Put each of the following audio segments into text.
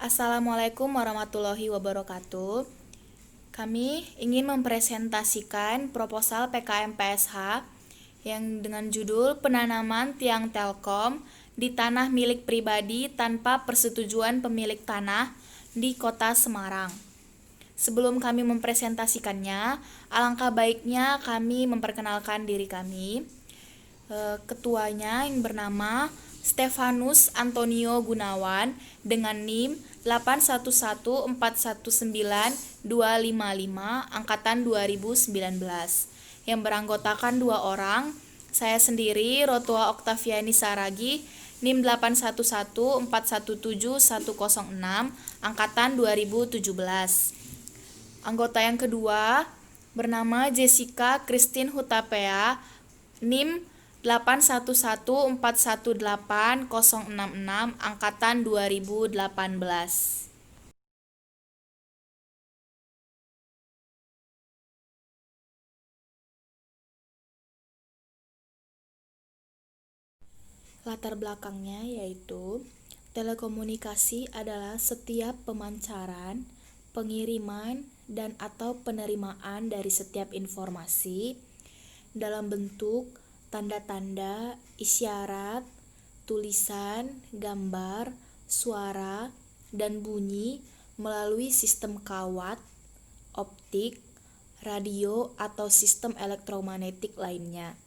Assalamualaikum warahmatullahi wabarakatuh. Kami ingin mempresentasikan proposal PKM PSH yang dengan judul penanaman tiang Telkom di tanah milik pribadi tanpa persetujuan pemilik tanah di Kota Semarang. Sebelum kami mempresentasikannya, alangkah baiknya kami memperkenalkan diri kami. Ketuanya yang bernama Stefanus Antonio Gunawan dengan NIM 81141925 angkatan 2019 yang beranggotakan 2 orang, saya sendiri Rotua Oktaviani Saragi NIM 8114171106 angkatan 2017. Anggota yang kedua bernama Jessica Christine Hutapea NIM 8114180066 angkatan 2018. Latar belakangnya yaitu telekomunikasi adalah setiap pemancaran, pengiriman, dan atau penerimaan dari setiap informasi dalam bentuk tanda-tanda, isyarat, tulisan, gambar, suara, dan bunyi melalui sistem kawat, optik, radio, atau sistem elektromagnetik lainnya.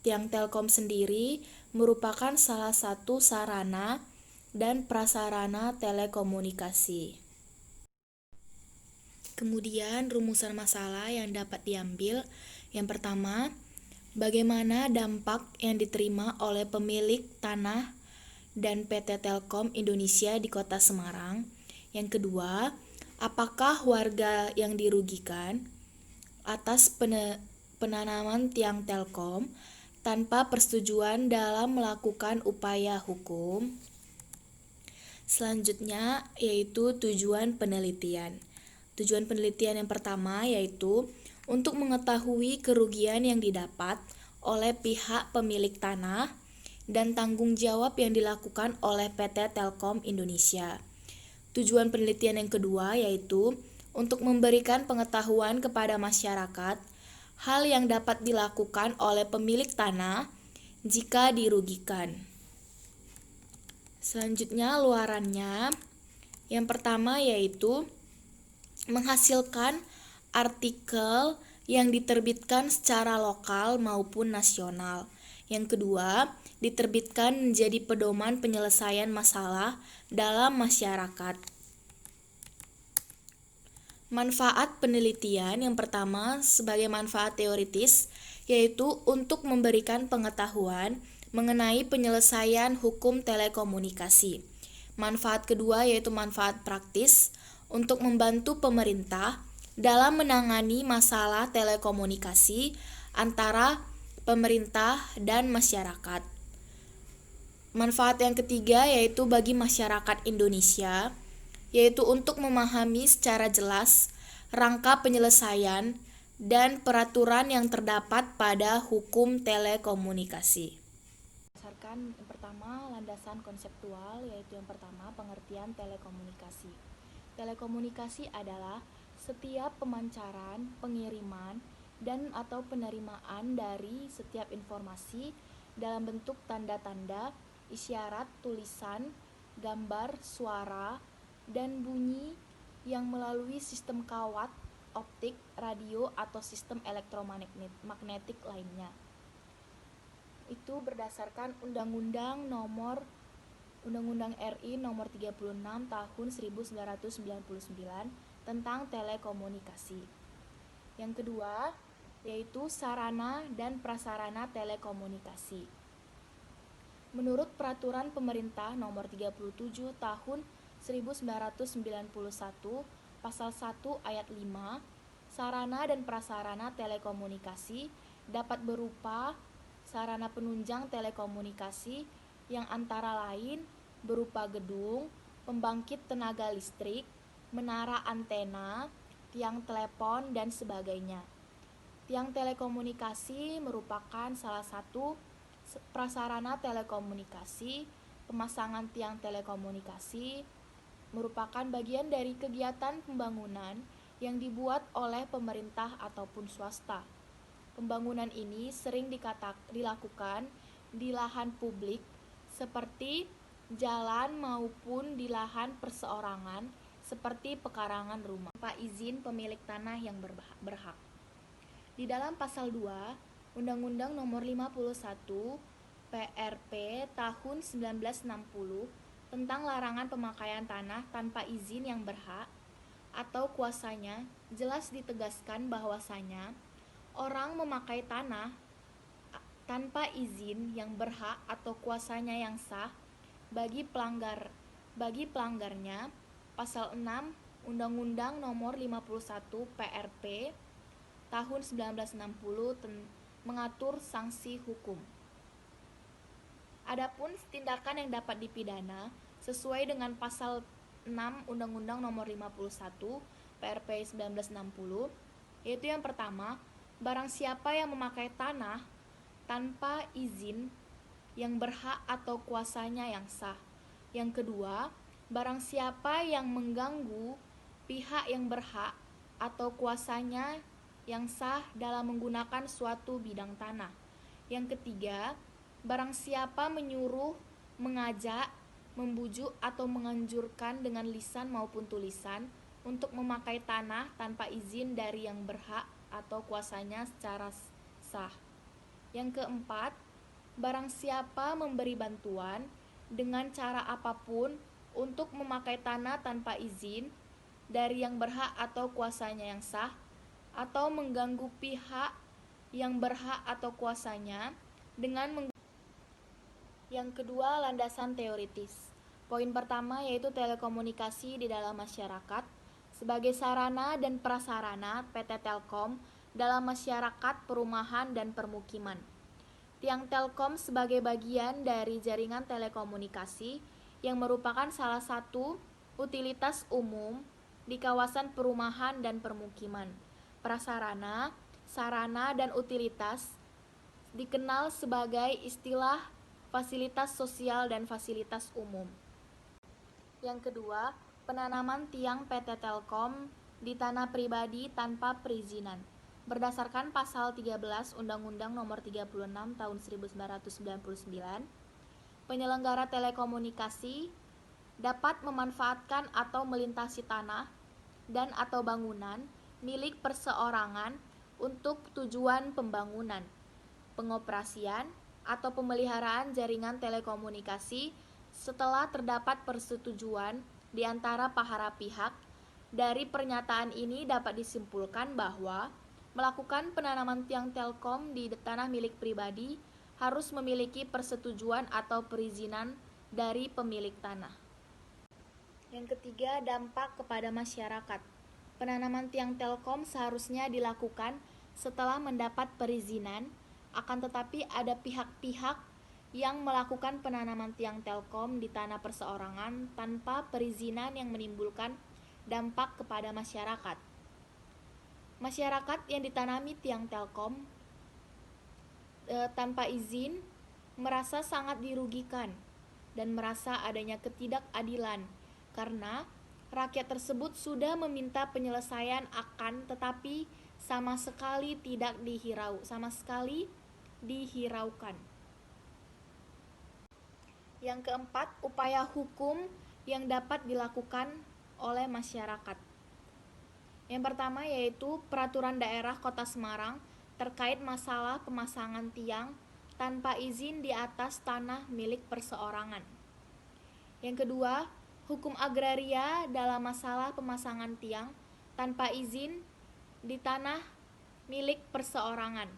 Tiang Telkom sendiri merupakan salah satu sarana dan prasarana telekomunikasi. Kemudian rumusan masalah yang dapat diambil. Yang pertama, bagaimana dampak yang diterima oleh pemilik tanah dan PT Telkom Indonesia di Kota Semarang. Yang kedua, apakah warga yang dirugikan atas penanaman tiang Telkom tanpa persetujuan dalam melakukan upaya hukum. Selanjutnya yaitu tujuan penelitian. Tujuan penelitian yang pertama yaitu untuk mengetahui kerugian yang didapat oleh pihak pemilik tanah dan tanggung jawab yang dilakukan oleh PT Telkom Indonesia. Tujuan penelitian yang kedua yaitu untuk memberikan pengetahuan kepada masyarakat hal yang dapat dilakukan oleh pemilik tanah jika dirugikan. Selanjutnya luarannya. Yang pertama yaitu menghasilkan artikel yang diterbitkan secara lokal maupun nasional. Yang kedua, diterbitkan menjadi pedoman penyelesaian masalah dalam masyarakat. Manfaat penelitian yang pertama sebagai manfaat teoritis yaitu untuk memberikan pengetahuan mengenai penyelesaian hukum telekomunikasi. Manfaat kedua yaitu manfaat praktis untuk membantu pemerintah dalam menangani masalah telekomunikasi antara pemerintah dan masyarakat. Manfaat yang ketiga yaitu bagi masyarakat Indonesia, yaitu untuk memahami secara jelas rangka penyelesaian dan peraturan yang terdapat pada hukum telekomunikasi. Berdasarkan yang pertama landasan konseptual, yaitu yang pertama pengertian telekomunikasi. Telekomunikasi adalah setiap pemancaran, pengiriman, dan atau penerimaan dari setiap informasi dalam bentuk tanda-tanda, isyarat, tulisan, gambar, suara, dan bunyi yang melalui sistem kawat, optik, radio, atau sistem elektromagnetik lainnya. Itu berdasarkan Undang-Undang RI nomor 36 tahun 1999 tentang telekomunikasi. Yang kedua yaitu sarana dan prasarana telekomunikasi. Menurut Peraturan Pemerintah nomor 37 tahun 1991 pasal 1 ayat 5, sarana dan prasarana telekomunikasi dapat berupa sarana penunjang telekomunikasi yang antara lain berupa gedung, pembangkit tenaga listrik, menara antena, tiang telepon, dan sebagainya. Tiang telekomunikasi merupakan salah satu prasarana telekomunikasi. Pemasangan tiang telekomunikasi merupakan bagian dari kegiatan pembangunan yang dibuat oleh pemerintah ataupun swasta. Pembangunan ini sering dilakukan di lahan publik seperti jalan maupun di lahan perseorangan seperti pekarangan rumah tanpa izin pemilik tanah yang berhak. Di dalam pasal 2 Undang-Undang Nomor 51 PRP tahun 1960 tentang larangan pemakaian tanah tanpa izin yang berhak atau kuasanya jelas ditegaskan bahwasanya orang memakai tanah tanpa izin yang berhak atau kuasanya yang sah bagi pelanggarnya pasal 6 Undang-Undang Nomor 51 PRP tahun 1960 mengatur sanksi hukum. Adapun tindakan yang dapat dipidana sesuai dengan pasal 6 Undang-Undang Nomor 51 PRP 1960 yaitu yang pertama, barang siapa yang memakai tanah tanpa izin yang berhak atau kuasanya yang sah. Yang kedua, barang siapa yang mengganggu pihak yang berhak atau kuasanya yang sah dalam menggunakan suatu bidang tanah. Yang ketiga, barang siapa menyuruh, mengajak, membujuk atau menganjurkan dengan lisan maupun tulisan untuk memakai tanah tanpa izin dari yang berhak atau kuasanya secara sah. Yang keempat, barang siapa memberi bantuan dengan cara apapun untuk memakai tanah tanpa izin dari yang berhak atau kuasanya yang sah atau mengganggu pihak yang berhak atau kuasanya dengan Yang kedua, landasan teoritis. Poin pertama yaitu telekomunikasi di dalam masyarakat sebagai sarana dan prasarana PT Telkom dalam masyarakat perumahan dan permukiman. Tiang Telkom sebagai bagian dari jaringan telekomunikasi yang merupakan salah satu utilitas umum di kawasan perumahan dan permukiman. Prasarana, sarana, dan utilitas dikenal sebagai istilah fasilitas sosial dan fasilitas umum. Yang kedua, penanaman tiang PT Telkom di tanah pribadi tanpa perizinan. Berdasarkan pasal 13 Undang-Undang Nomor 36 Tahun 1999, penyelenggara telekomunikasi dapat memanfaatkan atau melintasi tanah dan atau bangunan milik perseorangan untuk tujuan pembangunan, pengoperasian, atau pemeliharaan jaringan telekomunikasi setelah terdapat persetujuan di antara para pihak. Dari pernyataan ini dapat disimpulkan bahwa melakukan penanaman tiang Telkom di tanah milik pribadi harus memiliki persetujuan atau perizinan dari pemilik tanah. Yang ketiga, dampak kepada masyarakat. Penanaman tiang Telkom seharusnya dilakukan setelah mendapat perizinan, akan tetapi ada pihak-pihak yang melakukan penanaman tiang Telkom di tanah perseorangan tanpa perizinan yang menimbulkan dampak kepada masyarakat. Masyarakat yang ditanami tiang Telkom tanpa izin merasa sangat dirugikan dan merasa adanya ketidakadilan karena rakyat tersebut sudah meminta penyelesaian akan tetapi sama sekali dihiraukan. Yang keempat, upaya hukum yang dapat dilakukan oleh masyarakat. Yang pertama yaitu Peraturan Daerah Kota Semarang terkait masalah pemasangan tiang tanpa izin di atas tanah milik perseorangan. Yang kedua, hukum agraria dalam masalah pemasangan tiang tanpa izin di tanah milik perseorangan.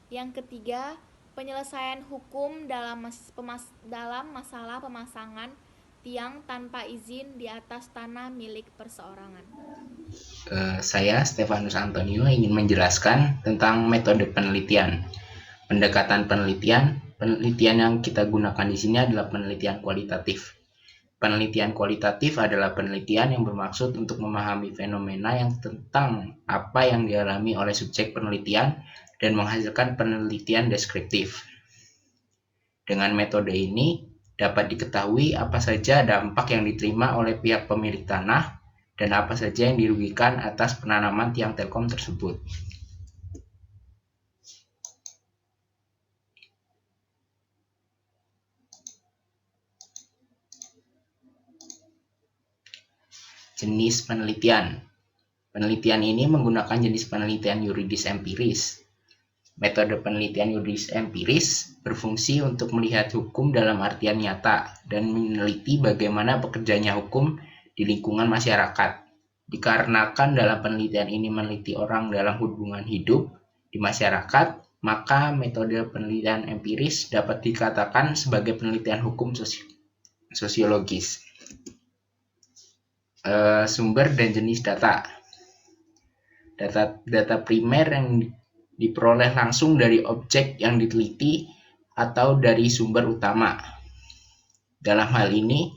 Yang ketiga, penyelesaian hukum dalam masalah pemasangan tiang tanpa izin di atas tanah milik perseorangan. Saya Stefanus Antonio ingin menjelaskan tentang metode penelitian. Pendekatan penelitian yang kita gunakan di sini adalah penelitian kualitatif. Penelitian kualitatif adalah penelitian yang bermaksud untuk memahami fenomena yang tentang apa yang dialami oleh subjek penelitian dan menghasilkan penelitian deskriptif. Dengan metode ini, dapat diketahui apa saja dampak yang diterima oleh pihak pemilik tanah dan apa saja yang dirugikan atas penanaman tiang Telkom tersebut. Jenis penelitian. Penelitian ini menggunakan jenis penelitian yuridis empiris. Metode penelitian yuridis empiris berfungsi untuk melihat hukum dalam artian nyata dan meneliti bagaimana bekerjanya hukum di lingkungan masyarakat. Dikarenakan dalam penelitian ini meneliti orang dalam hubungan hidup di masyarakat, maka metode penelitian empiris dapat dikatakan sebagai penelitian hukum sosiologis. Sumber dan jenis data. Data primer yang diperoleh langsung dari objek yang diteliti atau dari sumber utama. Dalam hal ini,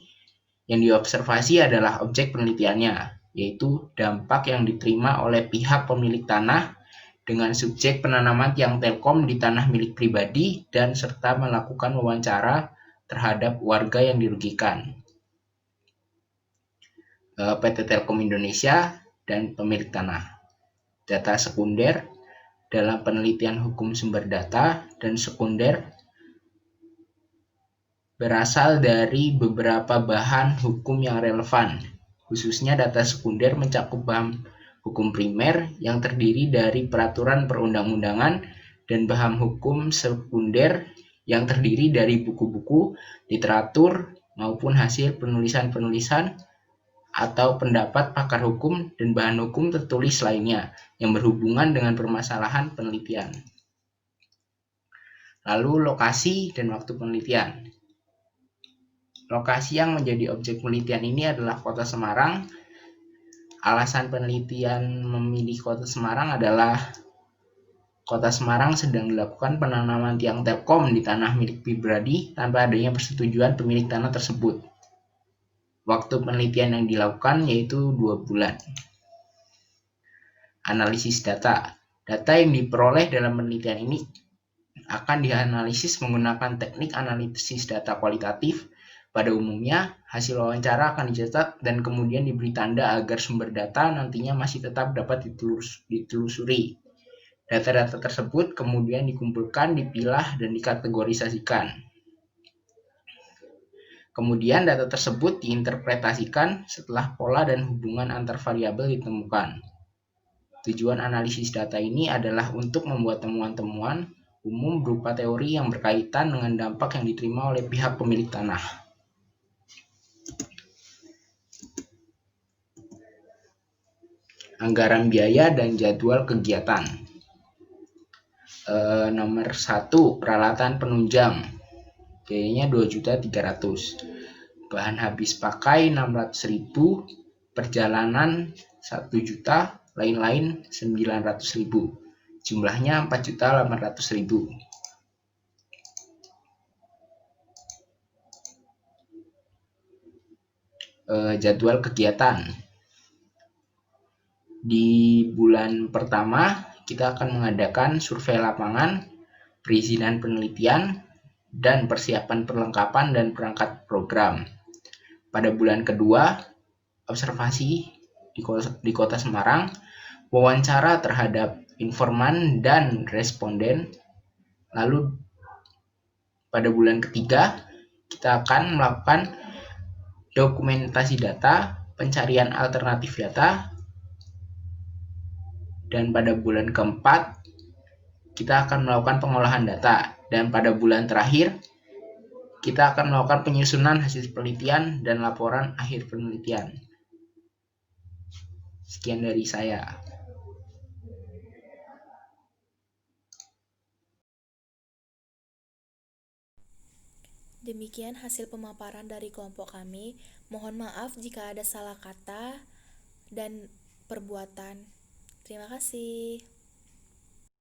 yang diobservasi adalah objek penelitiannya, yaitu dampak yang diterima oleh pihak pemilik tanah dengan subjek penanaman tiang Telkom di tanah milik pribadi dan serta melakukan wawancara terhadap warga yang dirugikan. PT Telkom Indonesia dan pemilik tanah. Data sekunder dalam penelitian hukum sumber data dan sekunder berasal dari beberapa bahan hukum yang relevan. Khususnya data sekunder mencakup bahan hukum primer yang terdiri dari peraturan perundang-undangan dan bahan hukum sekunder yang terdiri dari buku-buku, literatur, maupun hasil penulisan-penulisan atau pendapat pakar hukum dan bahan hukum tertulis lainnya yang berhubungan dengan permasalahan penelitian. Lalu lokasi dan waktu penelitian. Lokasi yang menjadi objek penelitian ini adalah Kota Semarang. Alasan penelitian memilih Kota Semarang adalah Kota Semarang sedang dilakukan penanaman tiang Telkom di tanah milik pribadi tanpa adanya persetujuan pemilik tanah tersebut. Waktu penelitian yang dilakukan yaitu 2 bulan. Analisis data. Data yang diperoleh dalam penelitian ini akan dianalisis menggunakan teknik analisis data kualitatif. Pada umumnya, hasil wawancara akan dicatat dan kemudian diberi tanda agar sumber data nantinya masih tetap dapat ditelusuri. Data-data tersebut kemudian dikumpulkan, dipilah, dan dikategorisasikan. Kemudian data tersebut diinterpretasikan setelah pola dan hubungan antar variabel ditemukan. Tujuan analisis data ini adalah untuk membuat temuan-temuan umum berupa teori yang berkaitan dengan dampak yang diterima oleh pihak pemilik tanah. Anggaran biaya dan jadwal kegiatan. Nomor 1, peralatan penunjang. Biayanya 2.300.000. Bahan habis pakai 600.000, perjalanan 1 juta, lain-lain 900.000. Jumlahnya 4.800.000. Jadwal kegiatan. Di bulan pertama kita akan mengadakan survei lapangan, perizinan penelitian, dan persiapan perlengkapan dan perangkat program. Pada bulan kedua, observasi di Kota Semarang, wawancara terhadap informan dan responden. Lalu pada bulan ketiga, kita akan melakukan dokumentasi data, pencarian alternatif data, dan pada bulan keempat, kita akan melakukan pengolahan data. Dan pada bulan terakhir, kita akan melakukan penyusunan hasil penelitian dan laporan akhir penelitian. Sekian dari saya. Demikian hasil pemaparan dari kelompok kami. Mohon maaf jika ada salah kata dan perbuatan. Terima kasih.